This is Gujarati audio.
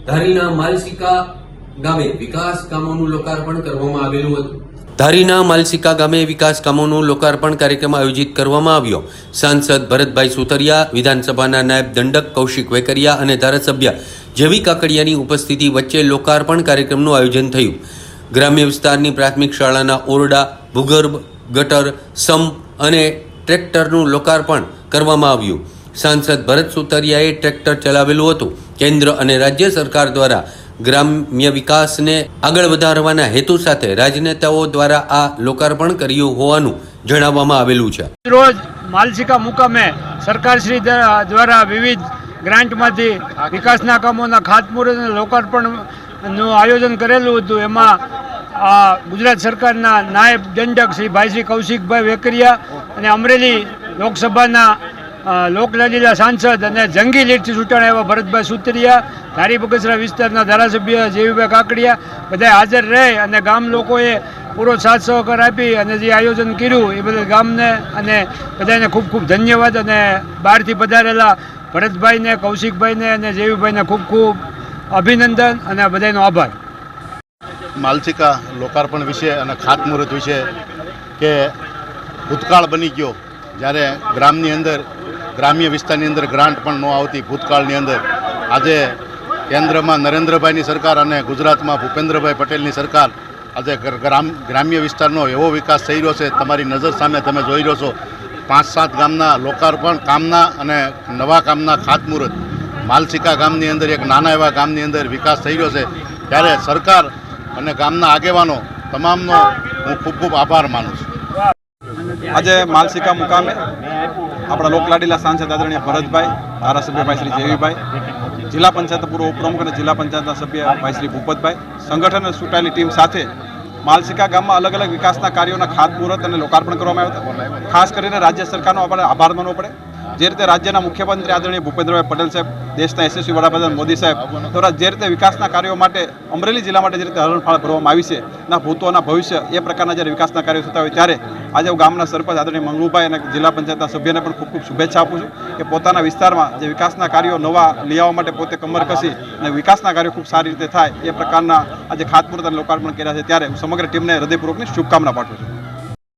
ધારીના માલસિકા ગામે વિકાસ કામોનું લોકાર્પણ કરવામાં આવેલું હતું। ધારીના માલસિકા ગામે વિકાસ કામોનું લોકાર્પણ કાર્યક્રમ આયોજિત કરવામાં આવ્યો। સાંસદ ભરતભાઈ સુતરિયા, વિધાનસભાના નાયબ દંડક કૌશિક વેકરિયા અને ધારાસભ્ય જેવી કાકડિયાની ઉપસ્થિતિ વચ્ચે લોકાર્પણ કાર્યક્રમનું આયોજન થયું। ગ્રામ્ય વિસ્તારની પ્રાથમિક શાળાના ઓરડા, ભૂગર્ભ, ગટર, સંપ અને ટ્રેક્ટરનું લોકાર્પણ કરવામાં આવ્યું। સાંસદ ભરત સુતરિયાએ ટ્રેક્ટર ચલાવેલું હતું। કેન્દ્ર અને રાજ્ય સરકાર દ્વારા ગ્રામ્ય વિકાસને આગળ વધારવાના હેતુ સાથે રાજનેતાઓ દ્વારા આ લોકાર્પણ કર્યું હોવાનું જણાવવામાં આવેલું છે। રોજ માલસિકા મુકામે સરકારશ્રી દ્વારા વિવિધ ગ્રાન્ટમાંથી વિકાસના કામોના ખાતમુહૂર્ત અને લોકાર્પણનું આયોજન કરેલું હતું। એમાં ગુજરાત સરકારના નાયબ દંડક શ્રી કૌશિકભાઈ વેકરિયા અને અમરેલી લોકસભાના લોકલાડીલા સાંસદ અને જંગી લીડથી ચૂંટાણા એવા ભરતભાઈ સુતરિયા, ધારી બગસરા વિસ્તારના ધારાસભ્ય જેવીભાઈ કાકડિયા બધા હાજર રહે અને ગામ લોકોએ પૂરો સાથ સહકાર આપી અને જે આયોજન કર્યું એ બદલ ગામને અને બધાને ખૂબ ખૂબ ધન્યવાદ અને બહારથી પધારેલા ભરતભાઈને, કૌશિકભાઈને અને જેવીભાઈને ખૂબ ખૂબ અભિનંદન અને બધાનો આભાર। માલસિકા લોકાર્પણ વિશે અને ખાતમુહૂર્ત વિશે કે ભૂતકાળ બની ગયો જ્યારે ગ્રામ્ય વિસ્તારની અંદર ગ્રાન્ટ પણ ન આવતી ભૂતકાળની અંદર, આજે કેન્દ્રમાં નરેન્દ્રભાઈની સરકાર અને ગુજરાતમાં ભૂપેન્દ્રભાઈ પટેલની સરકાર આજે ગ્રામ્ય વિસ્તારનો એવો વિકાસ થઈ રહ્યો છે। તમારી નજર સામે તમે જોઈ રહ્યો છો 5-7 ગામના લોકાર્પણ કામના અને નવા કામના ખાતમુહૂર્ત માલસિકા ગામની અંદર એક નાના એવા ગામની અંદર વિકાસ થઈ રહ્યો છે। ત્યારે સરકાર અને ગામના આગેવાનો તમામનો હું ખૂબ ખૂબ આભાર માનું છું। આજે માલસિકા મુકામે આપણા લોકલાડીલા સાંસદ આદરણીય ભરતભાઈ, ધારાસભ્ય ભાઈ શ્રી જેવીભાઈ, જિલ્લા પંચાયત પૂર્વ ઉપપ્રમુખ અને જિલ્લા પંચાયતના સભ્ય ભાઈ શ્રી ભૂપતભાઈ, સંગઠન અને ચૂંટાયેલી ટીમ સાથે માલસિકા ગામમાં અલગ અલગ વિકાસના કાર્યોના ખાતમુહૂર્ત અને લોકાર્પણ કરવામાં આવ્યા હતા। ખાસ કરીને રાજ્ય સરકારનો આપણે આભાર માનવો પડે। જે રીતે રાજ્યના મુખ્યમંત્રી આદરણીય ભૂપેન્દ્રભાઈ પટેલ સાહેબ, દેશના યશસ્વી વડાપ્રધાન મોદી સાહેબ દ્વારા જે રીતે વિકાસના કાર્યો માટે અમરેલી જિલ્લા માટે જે રીતે હરણફાળ ભરવામાં આવી છે ના ભૂતોના ભવિષ્ય એ પ્રકારના જ્યારે વિકાસના કાર્યો થતા હોય ત્યારે આજે હું ગામના સરપંચ આદરણીય મંગલુભાઈ અને જિલ્લા પંચાયતના સભ્યને પણ ખૂબ ખૂબ શુભેચ્છા આપું છું કે પોતાના વિસ્તારમાં જે વિકાસના કાર્યો નવા લઈ આવવા માટે પોતે કમર કસી અને વિકાસના કાર્યો ખૂબ સારી રીતે થાય એ પ્રકારના આજે ખાતમુહૂર્ત અને લોકાર્પણ કર્યા છે। ત્યારે હું સમગ્ર ટીમને હૃદયપૂર્વકની શુભકામના પાઠવું છું।